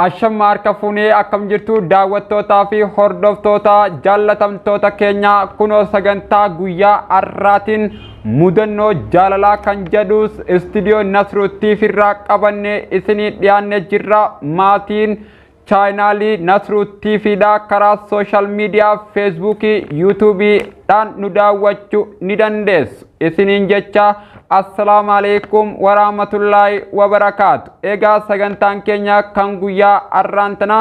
Ashammaar kafunee akkam jirtu daawwattootaa fi hordoftoota jaallatamtoota keenya kunoo sagantaa guyyaa har'aatiin mudannoo jaalalaa kan jedhus istiidiyoo Nasruu TV irraa qabannee isinii dhiyaannee jirra. Maatiin chaayinaalii Nasruu TV dha karaa sooshaal miidiyaa feesbuukii yuutuubii dhaan nu daawwachuu ni dandeessu. Isiniin jecha Assalamu alaikum warahmatullahi wabarakatuh. Egaa sagantaan keenya kan guyyaa har'aantana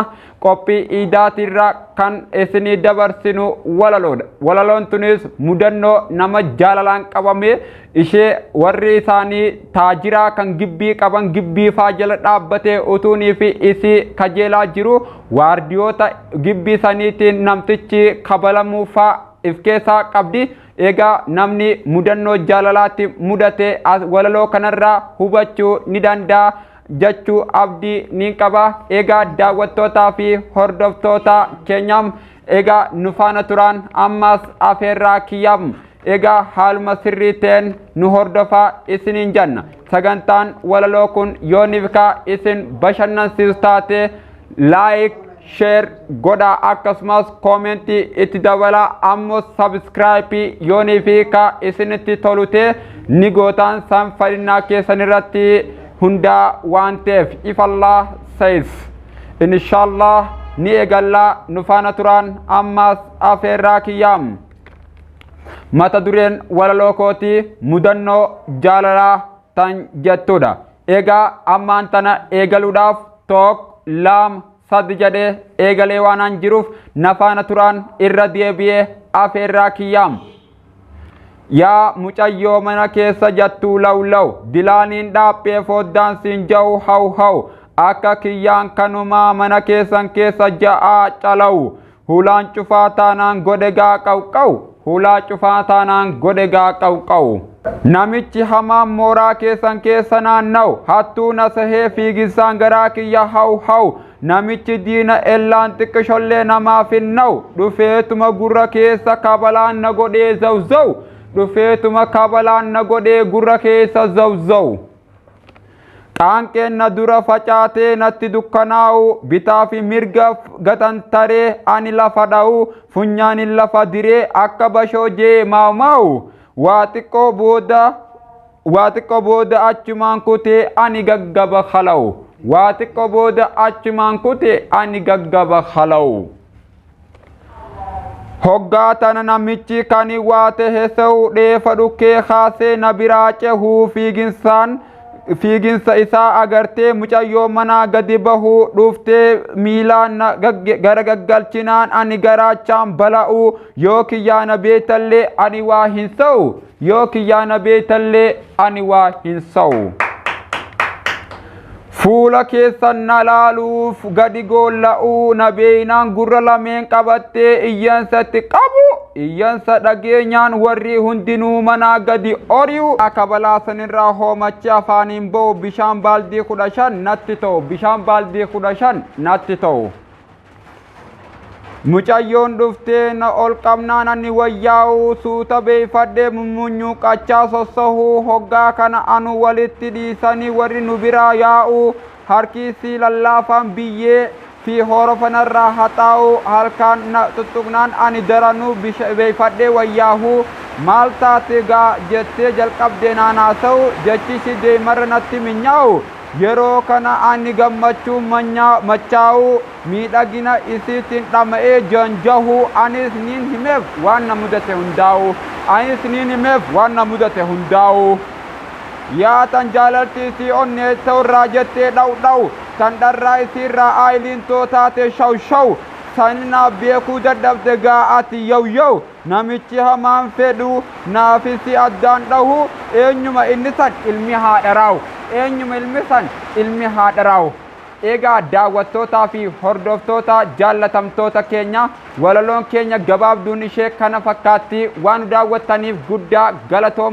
qophii iidaatirra kan isinii dabarsinu walaloodha. Walaloon tunis mudannoo nama jaalalaan qabame ishee warri isaanii taajiraa kan gibbii qaban gibbii faa jala dhaabbatee utuunii fi isii kajeelaa jiru waardiyoota gibbii saniitiin namtichi kabalamuu faa if keessaa qabdi. Egaa namni mudannoo jaalalaatti mudate walaloo kanarraa hubachuu ni danda'a jechuu abdii ni qaba. Egaa daawwattootaa fi hordoftoota keenyaam egaa nu faana turan ammas afeerraa kiyyaam egaa haaluma sirrii ta'een nu hordofaa isiniin jenna. Sagantaan walaloo kun yoonifka isin bashannansiisu taate laayik share godha akkasumas koomenti itti dabala ammoo sabskraayibii yoonifika isinitti tolute ni gootaan san fadhinaa keessan irratti hundaa waan ta'eef if Allah says inshallah ni eegallaa nu faana turan ammas afeerraa kiyyaam. Mata dureen walaloo kooti mudannoo jaalalaa tan jettudha. Egaa ammaan tana eegaluudhaaf tokko lama sadii jedhee eegalee waan jiruuf na faana turan irra deebi'ee afeerraa kiyyaam. Yaa mucayyoo mana keessa jattuu lawlaw dilaaniin dhaaphee foddaan siin ja'u haw akka kiyyaan kanumaa mana keessan keessa ja'aa calaw hulaan cufaa taanaan godegaa qawqaw hulaa cufaa taanaan godegaa qawqaw. Namichi hamaan mooraa keessan keessa naanna'u hattuu nasahee fiigissaan garaa kiyya haw namichi diina ellaan xiqqishollee namaaf hin na'u dhufeetuma gurra keessa kabalaan na godhee zawzaw dhufeetuma kabalaan na godhee gurra keessa zawzaw. Qaanqeen na dura facaatee natti dukkanaa'u bitaa fi mirga gatantaree ani lafa dha'u funyaanin lafa diree akka bashoo jee maa'u waa xiqqoo booda achumaan kutee ani gaggaba khalaw waa xiqqoo booda achumaan kutee ani gaggaba khalaw. Hoggaa tana namichi kani waa ta'e se'u dheefa dhukkee kaasee na biraa cehuu fiiginsa isaa agartee mucayyoo manaa gadi bahuu dhuftee miilaan gara gaggalchinaan ani garaachaan bala'u yoo kiyyaana beetallee ani waa hin sa'u yoo kiyyaana beetallee ani waa hin sa'u. Fuula keessan na laaluuf gadi goolla'uu na beeynaan gurra lameen qabattee iyyansatti qabu iyyansa dhageenyaan warri hundinuu manaa gadi ori'u akka balaasanirraa hoomachi afaaniin ba'u bishaan baaldii 15 natti ta'u bishaan baaldii 15 natti ta'u. Mucayyoon dhuftee na ol qabnaan ani wayyaa'u suuta beeyfadhee mummunyuuqachaa sossahuu hoggaa kana anu walitti dhiisanii warri nu biraa yaa'u harkiisii lallaafaan biyyee fi horofanarraa haxaa'u halkaan na tuttuqnaan ani daranuu beeyfadhee wayyaahuu maal taate gaa jettee jalqabdee naanaasa'u jechishi deemarra natti minyaa'u. Yeroo kana ani gammachuu machaa'u miidhagina isiitiin dhama'ee janjahu anis nin himeef waan na mudate hundaa'u anis nin himeef waan na mudate hundaa'u. Yaa tan jaalaltii isii onnee ta'urraa jettee dha'u tan dharraa isiirraa aayiliin too taate shaw saninaaf beekuu dadhabde gaa ati yow namichi hamaan fedhu naafisi addaan dhahu eenyuma inni san ilmi haadha raawu eenyuma ilmi san ilmi haadha raawu. Egaa daawwattootaa fi hordoftoota jaallatamtoota keenya walaloon keenya gabaabduun ishee kana fakkaatti waan daawwattaniif guddaa galatooma.